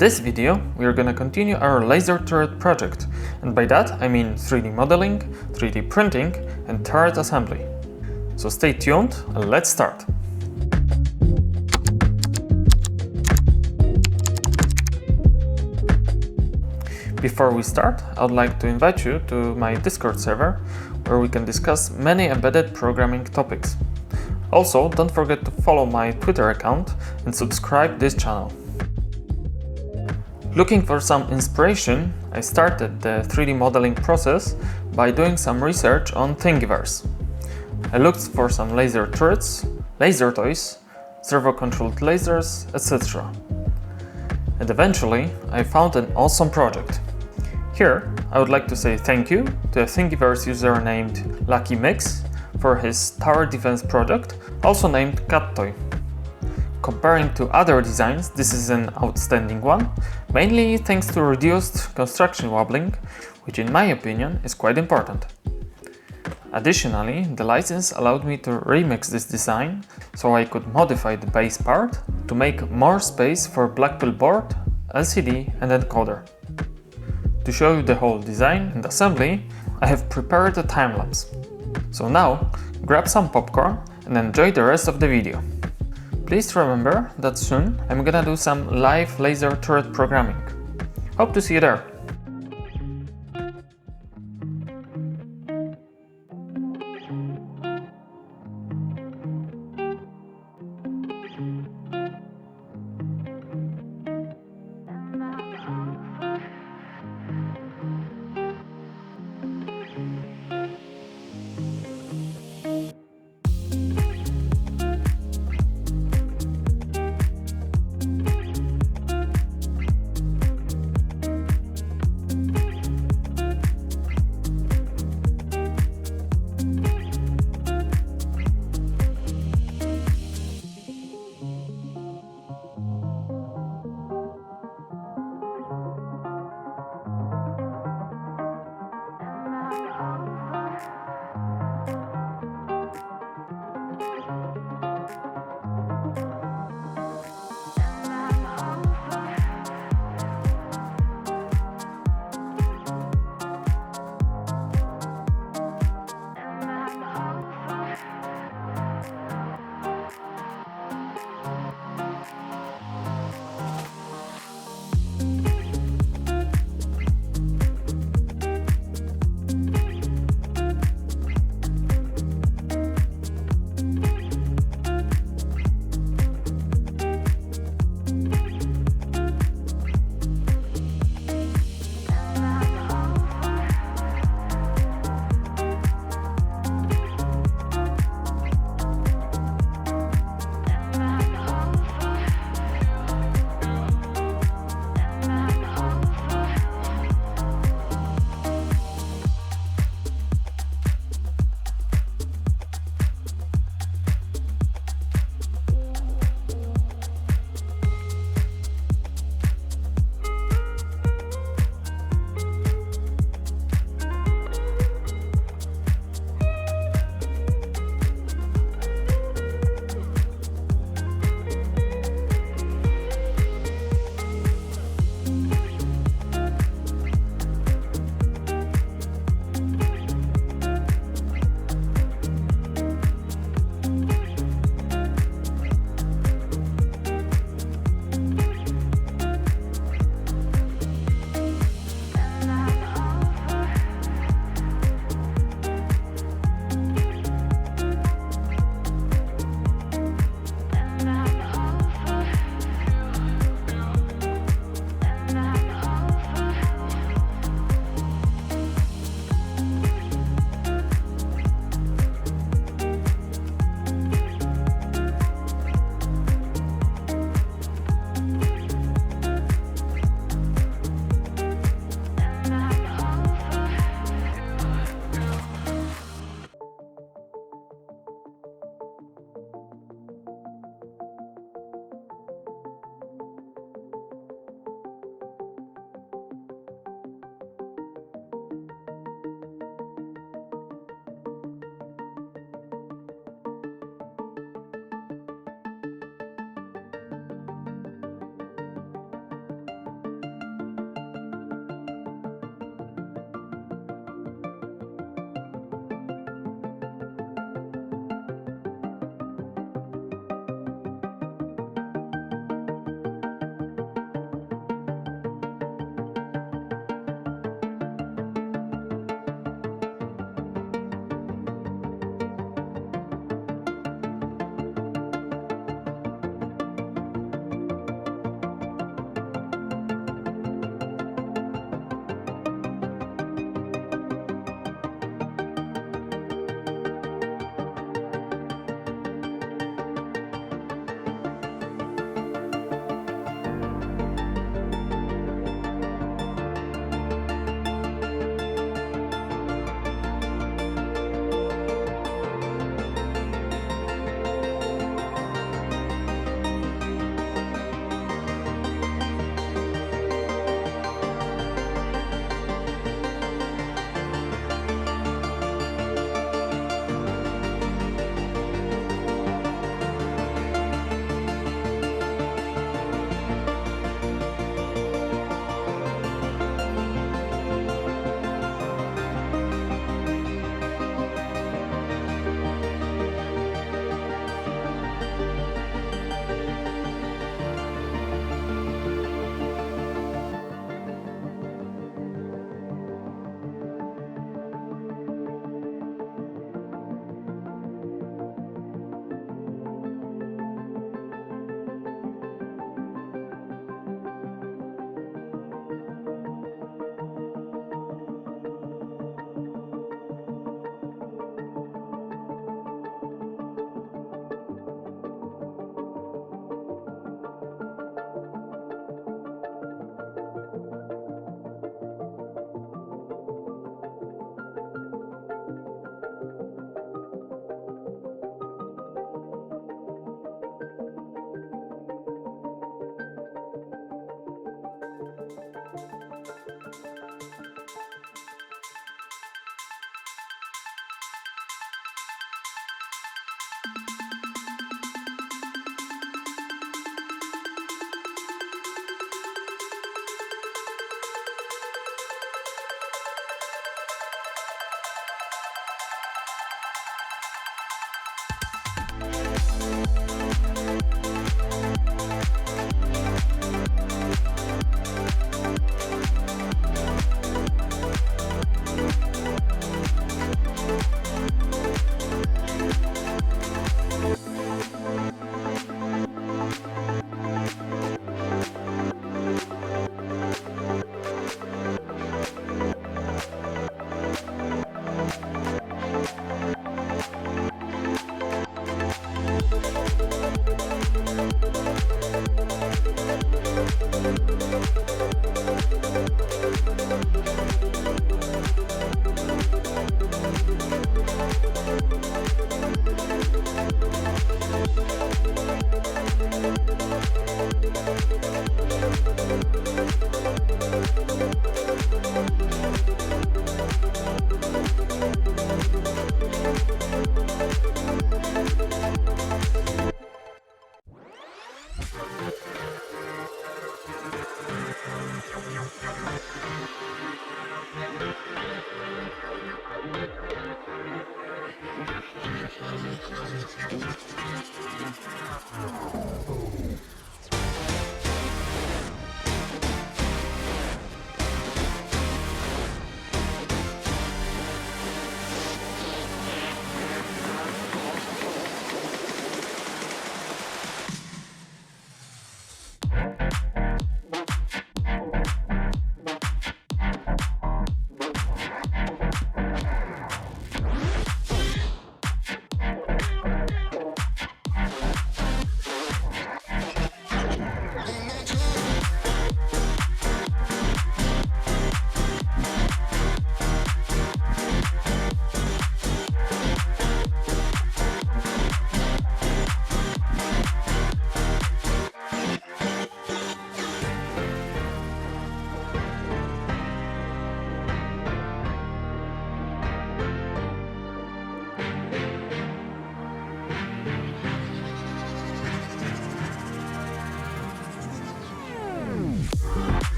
this video, we are gonna continue our laser turret project, and by that I mean 3D modeling, 3D printing, and turret assembly. So stay tuned and let's start. Before we start, I would like to invite you to my Discord server, where we can discuss many embedded programming topics. Also, don't forget to follow my Twitter account and subscribe this channel. Looking for some inspiration, I started the 3D modeling process by doing some research on Thingiverse. I looked for some laser turrets, laser toys, servo-controlled lasers, etc. And eventually, I found an awesome project. Here, I would like to say thank you to a Thingiverse user named LuckyMix for his tower defense project, also named CatToy. Comparing to other designs, this is an outstanding one, mainly thanks to reduced construction wobbling, which in my opinion is quite important. Additionally, the license allowed me to remix this design, so I could modify the base part to make more space for BlackPill board, LCD and encoder. To show you the whole design and assembly, I have prepared a time-lapse. So now, grab some popcorn and enjoy the rest of the video. Please remember that soon I'm gonna do some live laser turret programming. Hope to see you there!